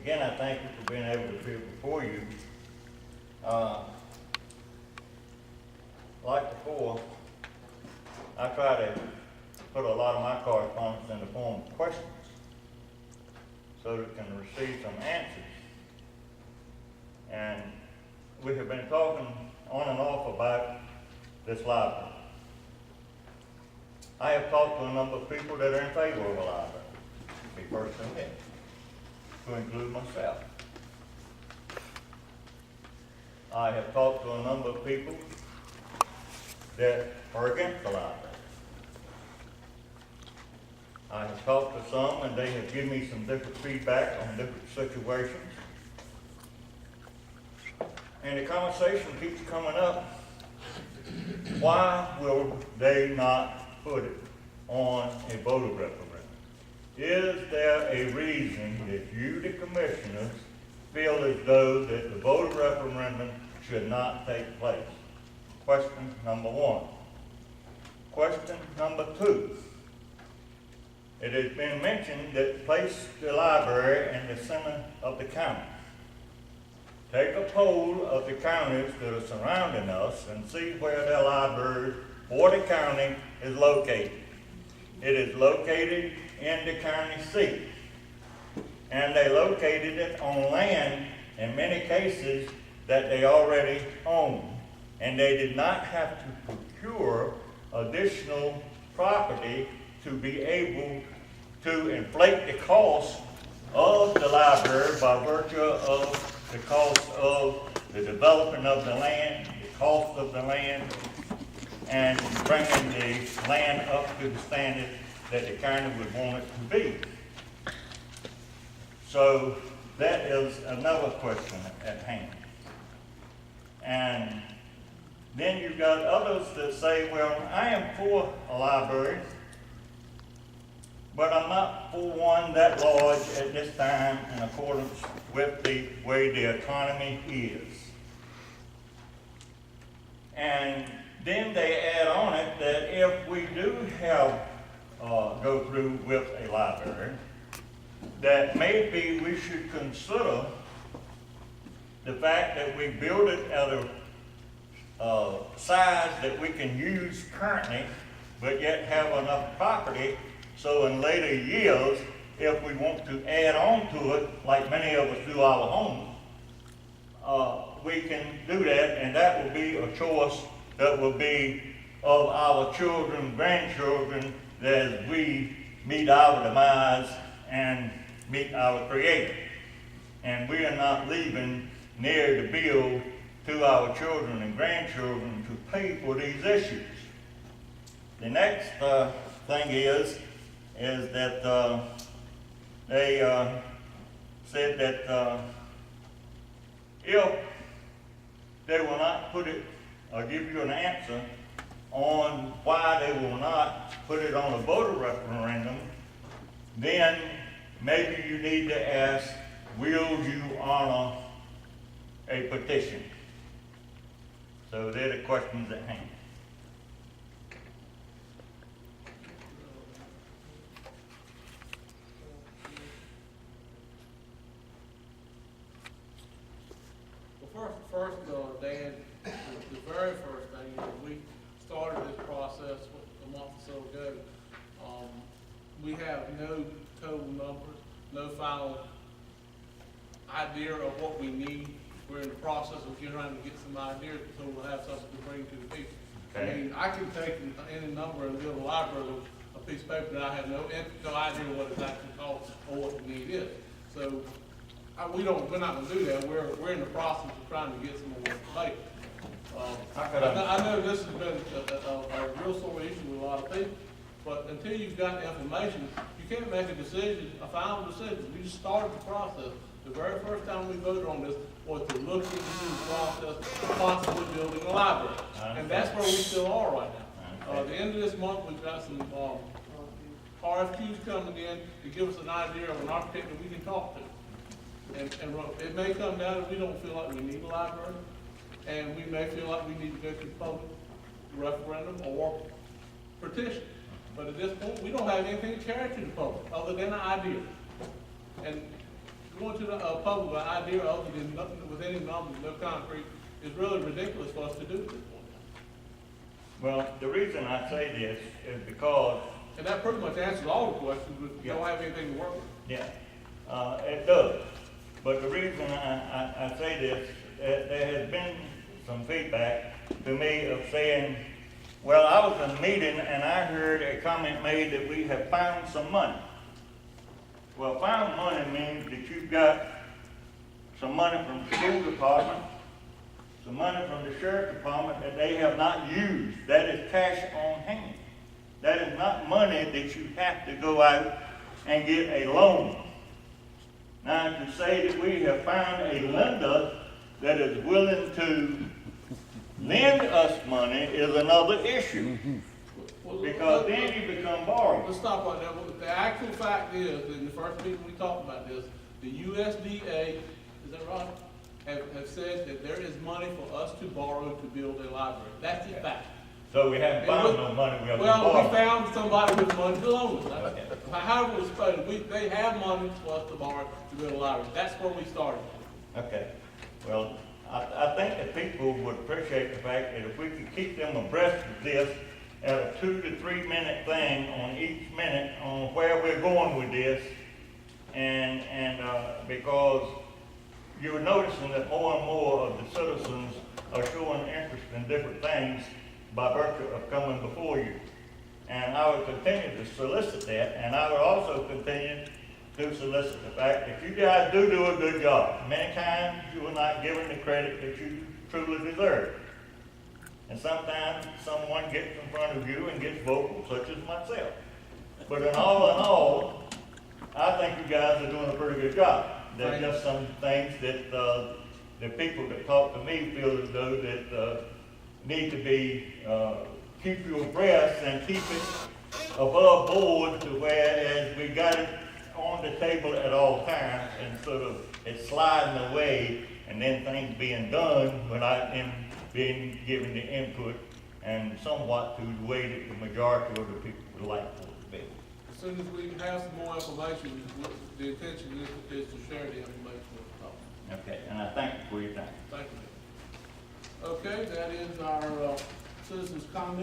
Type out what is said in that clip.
again, I thank you for being able to appear before you. Like before, I try to put a lot of my correspondence in the form of questions so that we can receive some answers. And we have been talking on and off about this library. I have talked to a number of people that are in favor of a library, me personally, to include myself. I have talked to a number of people that are against the library. I have talked to some and they have given me some different feedback on different situations. And the conversation keeps coming up, why will they not put it on a voter referendum? Is there a reason that you, the commissioners, feel as though that the voter referendum should not take place? Question number one. Question number two. It has been mentioned that place the library in the center of the county. Take a poll of the counties that are surrounding us and see where their library or the county is located. It is located in the county seat. And they located it on land, in many cases, that they already own. And they did not have to procure additional property to be able to inflate the cost of the library by virtue of the cost of the development of the land, the cost of the land, and bringing the land up to the standard that the county would want it to be. So that is another question at hand. And then you've got others that say, well, I am for a library, but I'm not for one that large at this time in accordance with the way the economy is. And then they add on it that if we do have, go through with a library, that maybe we should consider the fact that we build it at a size that we can use currently, but yet have enough property so in later years, if we want to add on to it, like many of us do our homes, we can do that, and that will be a choice that will be of our children, grandchildren, as we meet our demise and meet our Creator. And we are not leaving near the bill to our children and grandchildren to pay for these issues. The next thing is that they said that if they will not put it or give you an answer on why they will not put it on a voter referendum, then maybe you need to ask, will you honor a petition? So they're the questions at hand. First, Dan, the very first thing is we started this process a month or so ago. We have no total numbers, no final idea of what we need. We're in the process of trying to get some ideas so we'll have something to bring to the people. Okay. I mean, I can take any number and build a library with a piece of paper, and I have no idea what it actually costs or what the need is. So we're not going to do that. We're in the process of trying to get some more paper. I know this has been a real sore issue with a lot of people, but until you've got the information, you can't make a decision, a final decision. We just started the process. The very first time we voted on this was to look into the process of possibly building a library. And that's where we still are right now. At the end of this month, we've got some RFQs coming in to give us an idea of an architect that we can talk to. And it may come down that we don't feel like we need a library, and we may feel like we need to go to public referendum or petition. But at this point, we don't have anything to carry to the public other than an idea. And going to the, public an idea other than nothing with any numbers, no concrete, is really ridiculous for us to do at this point. Well, the reason I say this is because, And that pretty much answers all the questions, but you don't have anything to work with. yeah, it does. But the reason I say this, there has been some feedback to me of saying, well, I was in a meeting and I heard a comment made that we have found some money. Well, found money means that you've got some money from the school department, some money from the sheriff department that they have not used. That is cash on hand. That is not money that you have to go out and get a loan. Now, to say that we have found a lender that is willing to lend us money is another issue. Well, Because then you become borrowers. Let's stop right there. The actual fact is, in the first meeting we talked about this, the USDA, is that right? Have said that there is money for us to borrow to build a library. That's the fact. So we haven't found no money, we have to Well, borrow. we found somebody with money to loan us. However it's supposed, they have money for us to borrow to build a library. That's where we started. Okay, well, I think that people would appreciate the fact that if we could keep them abreast of this at a 2 to 3 minute thing on each minute on where we're going with this, and because you're noticing that more and more of the citizens are showing interest in different things by virtue of coming before you. And I would continue to solicit that, and I would also continue to solicit the fact that you guys do a good job. Many times you are not given the credit that you truly deserve. And sometimes someone gets in front of you and gets vocal, such as myself. But in all, I think you guys are doing a pretty good job. There's just some things that the people that talk to me feel as though that need to be keep you abreast and keep it above board to whereas we got it on the table at all times and sort of it's sliding away and then things being done without them being given the input and somewhat to the way that the majority of the people would like for it to be. As soon as we have some more information, the intention is to share the information with the public. Okay, and I thank you for your time. Thank you. Okay, that is our citizens' comment.